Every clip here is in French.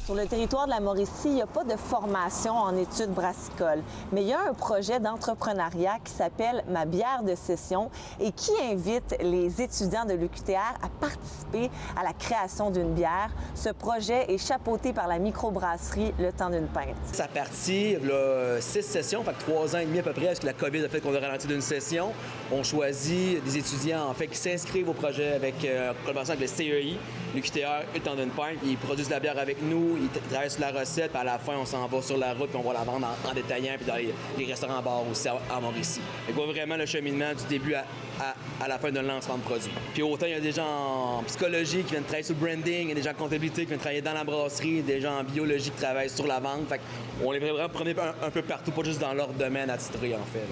Sur le territoire de la Mauricie, il n'y a pas de formation en études brassicoles, mais il y a un projet d'entrepreneuriat qui s'appelle Ma bière de session et qui invite les étudiants de l'UQTR à participer à la création d'une bière. Ce projet est chapeauté par la microbrasserie Le Temps d'une Pinte. Ça partit, il y a 6 sessions, fait que 3 ans et demi à peu près, parce que la COVID a fait qu'on a ralenti d'une session. On choisit des étudiants en fait qui s'inscrivent au projet avec collaboration avec le CEI, l'UQTR, Le Temps d'une Pinte. Ils produisent la bière avec nous, ils travaillent sur la recette, puis à la fin, on s'en va sur la route, puis on va la vendre en détaillant, puis dans les restaurants-bars aussi à Mauricie. On voit vraiment le cheminement du début à la fin d'un lancement de produit. Puis autant il y a des gens en psychologie qui viennent travailler sur le branding, il y a des gens en comptabilité qui viennent travailler dans la brasserie, des gens en biologie qui travaillent sur la vente. Fait qu'on les vraiment prenait un peu partout, pas juste dans leur domaine attitré en fait.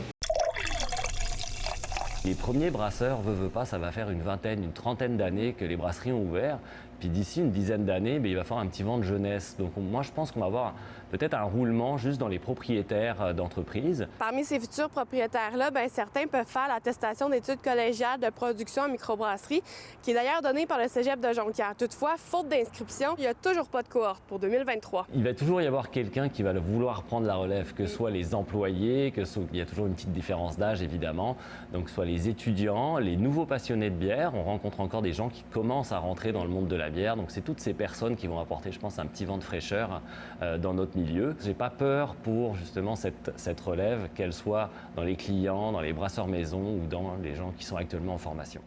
Les premiers brasseurs, veut pas, ça va faire une vingtaine, une trentaine d'années que les brasseries ont ouvert. Puis d'ici une dizaine d'années, il va falloir un petit vent de jeunesse. Donc moi, je pense qu'on va avoir peut-être un roulement juste dans les propriétaires d'entreprises. Parmi ces futurs propriétaires-là, certains peuvent faire l'attestation d'études collégiales de production en microbrasserie, qui est d'ailleurs donnée par le Cégep de Jonquière. Toutefois, faute d'inscription, il n'y a toujours pas de cohorte pour 2023. Il va toujours y avoir quelqu'un qui va vouloir prendre la relève, que ce soit les employés, il y a toujours une petite différence d'âge évidemment, donc soit les étudiants, les nouveaux passionnés de bière. On rencontre encore des gens qui commencent à rentrer dans le monde de la bière, donc c'est toutes ces personnes qui vont apporter, je pense, un petit vent de fraîcheur dans notre milieu. J'ai pas peur pour justement cette relève, qu'elle soit dans les clients, dans les brasseurs maison ou dans les gens qui sont actuellement en formation.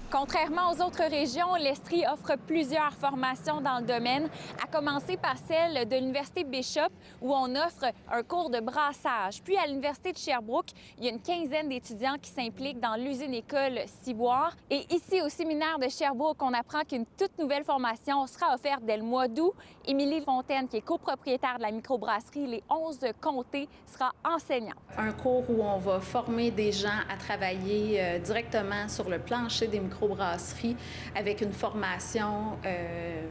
Contrairement aux autres régions, l'Estrie offre plusieurs formations dans le domaine, à commencer par celle de l'Université Bishop, où on offre un cours de brassage. Puis à l'Université de Sherbrooke, il y a une quinzaine d'étudiants qui s'impliquent dans l'usine-école Ciboire. Et ici, au séminaire de Sherbrooke, on apprend qu'une toute nouvelle formation sera offerte dès le mois d'août. Émilie Fontaine, qui est copropriétaire de la microbrasserie Les 11 Comtés, sera enseignante. Un cours où on va former des gens à travailler directement sur le plancher des microbrasseries avec une formation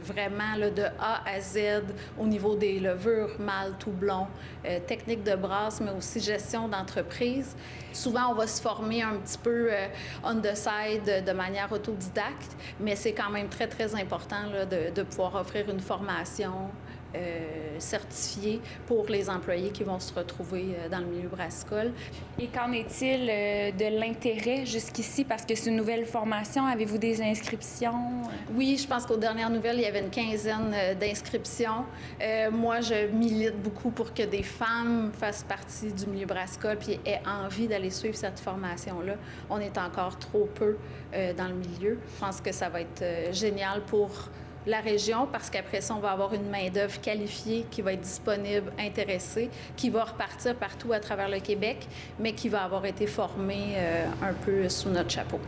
vraiment là, de A à Z au niveau des levures, malt, houblon, technique de brasse, mais aussi gestion d'entreprise. Souvent, on va se former un petit peu on the side de manière autodidacte, mais c'est quand même très, très important là, de pouvoir offrir une formation certifiée pour les employés qui vont se retrouver dans le milieu brassicole. Et qu'en est-il de l'intérêt jusqu'ici? Parce que c'est une nouvelle formation. Avez-vous des inscriptions? Oui, je pense qu'aux dernières nouvelles, il y avait une quinzaine d'inscriptions. Moi, je milite beaucoup pour que des femmes fassent partie du milieu brassicole puis aient envie d'aller suivre cette formation-là. On est encore trop peu dans le milieu. Je pense que ça va être génial pour la région, parce qu'après ça, on va avoir une main-d'œuvre qualifiée qui va être disponible, intéressée, qui va repartir partout à travers le Québec, mais qui va avoir été formée un peu sous notre chapeau.